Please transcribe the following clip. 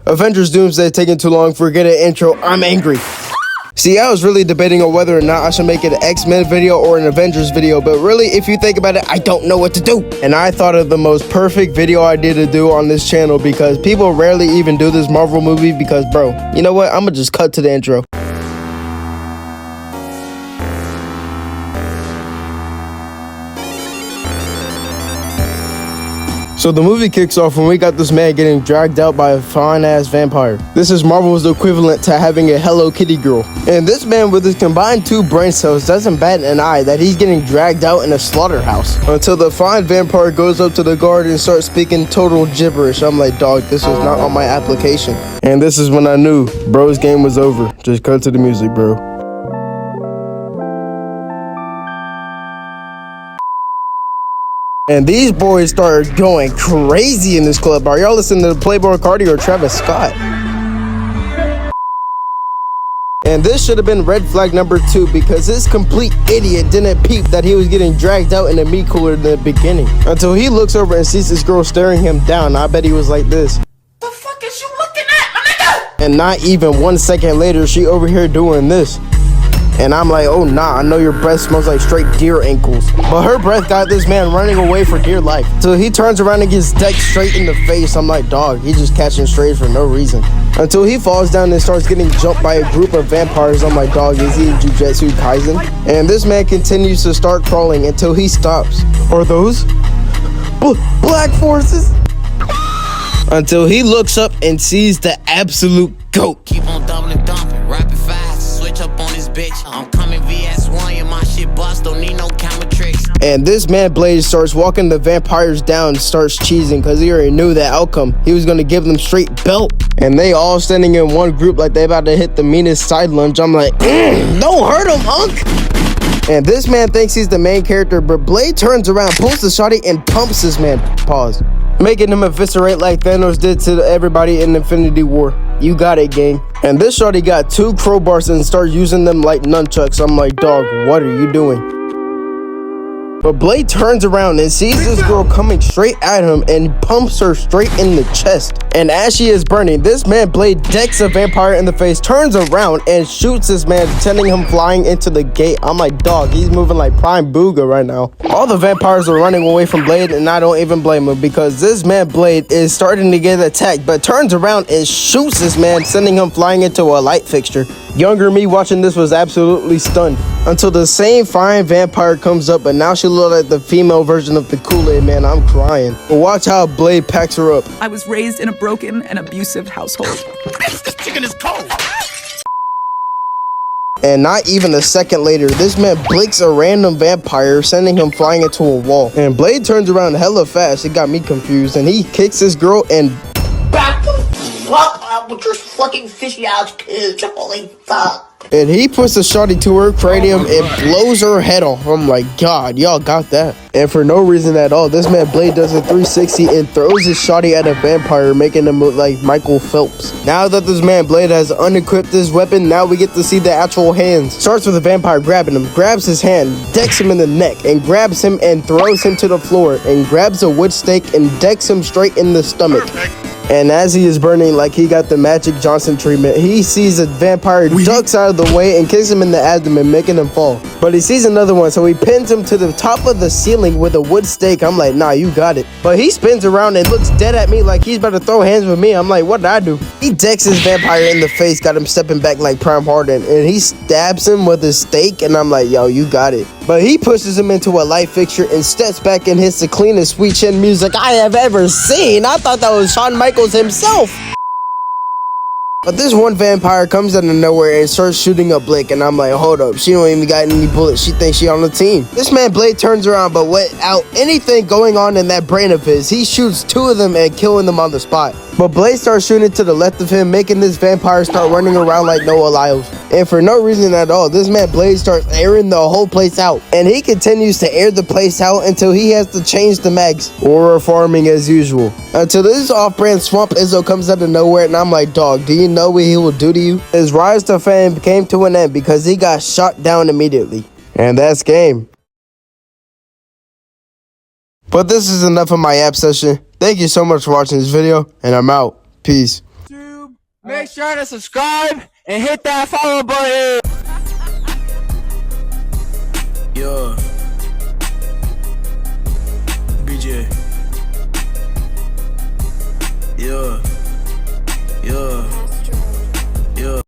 Avengers Doomsday taking too long. Forget an intro. I'm angry. See, I was really debating on whether or not I should make an X-Men video or an Avengers video, but really, if you think about it, I don't know what to do. And I thought of the most perfect video idea to do on this channel because people rarely even do this Marvel movie because, bro, you know what? I'm gonna just cut to the intro. So the movie kicks off when we got this man getting dragged out by a fine-ass vampire. This is Marvel's equivalent to having a Hello Kitty girl. And this man with his combined 2 brain cells doesn't bat an eye that he's getting dragged out in a slaughterhouse. Until the fine vampire goes up to the guard and starts speaking total gibberish. I'm like, dog, this was not on my application. And this is when I knew bro's game was over. Just cut to the music, bro. And these boys started going crazy in this club. Are y'all listening to Playboy Cardi or Travis Scott? And this should have been red flag number 2 because this complete idiot didn't peep that he was getting dragged out in a meat cooler in the beginning. Until he looks over and sees this girl staring him down. I bet he was like this. The fuck is you looking at, my nigga? And not even 1 second later, she over here doing this. And I'm like, oh nah, I know your breath smells like straight deer ankles. But her breath got this man running away for dear life. So he turns around and gets decked straight in the face. I'm like, dog, he's just catching strays for no reason. Until he falls down and starts getting jumped by a group of vampires. I'm like, dog, is he in Jujutsu Kaisen? And this man continues to start crawling until he stops. Are those black forces? Until he looks up and sees the absolute goat. Keep on doubling dumping, rapid fast, switch up on this bitch. I'm coming VS1, and my shit bust, don't need no camera tricks. And this man Blade starts walking the vampires down and starts cheesing because he already knew the outcome. He was going to give them straight belt. And they all standing in one group like they about to hit the meanest side lunge. I'm like, don't hurt him, Hunk. And this man thinks he's the main character, but Blade turns around, pulls the shotty, and pumps this man. Pause. Making him eviscerate like Thanos did to everybody in Infinity War. You got it, gang. And this shorty got 2 crowbars and start using them like nunchucks. I'm like, dog, what are you doing? But Blade turns around and sees this girl coming straight at him and pumps her straight in the chest. And as she is burning, this man Blade decks a vampire in the face, turns around and shoots this man, sending him flying into the gate. I'm like, dog, he's moving like Prime Booga right now. All the vampires are running away from Blade, and I don't even blame him because this man Blade is starting to get attacked, but turns around and shoots this man, sending him flying into a light fixture. Younger me watching this was absolutely stunned until the same fine vampire comes up, but now she looks like the female version of the Kool-Aid man. I'm crying. But watch how Blade packs her up. I was raised in a broken and abusive household. This chicken is cold. And not even a second later, this man blinks a random vampire, sending him flying into a wall. And Blade turns around hella fast. It got me confused. And he kicks this girl and back the fuck up with your fucking fishy ass kids. Holy fuck. And he puts a shotty to her cranium and blows her head off. I'm like, God, y'all got that. And for no reason at all, this man Blade does a 360 and throws his shotty at a vampire, making him look like Michael Phelps. Now that this man Blade has unequipped his weapon, now we get to see the actual hands. Starts with the vampire grabbing him, grabs his hand, decks him in the neck, and grabs him and throws him to the floor, and grabs a wood stake and decks him straight in the stomach. And as he is burning like he got the Magic Johnson treatment, he sees a vampire ducks out of the way and kicks him in the abdomen, making him fall. But he sees another one, so he pins him to the top of the ceiling with a wood stake. I'm like, nah, you got it. But he spins around and looks dead at me like he's about to throw hands with me. I'm like, what did I do? He decks his vampire in the face, got him stepping back like Prime Harden, and he stabs him with a stake, and I'm like, yo, you got it. But he pushes him into a light fixture and steps back and hits the cleanest sweet chin music I have ever seen. I thought that was Shawn Michaels himself. But this one vampire comes out of nowhere and starts shooting up Blake, and I'm like, hold up, she don't even got any bullets. She thinks she on the team. This man Blade turns around, but without anything going on in that brain of his, he shoots 2 of them and killing them on the spot. But Blade starts shooting to the left of him, making this vampire start running around like Noah Lyles. And for no reason at all, this man Blade starts airing the whole place out. And he continues to air the place out until he has to change the mags, or farming as usual. Until this off-brand Swamp Izzo comes out of nowhere, and I'm like, dog, do you know what he will do to you? His rise to fame came to an end because he got shot down immediately. And that's game. But this is enough of my app session. Thank you so much for watching this video, and I'm out. Peace. Make sure to subscribe and hit that follow button. Yeah. BJ. Yeah. Yeah.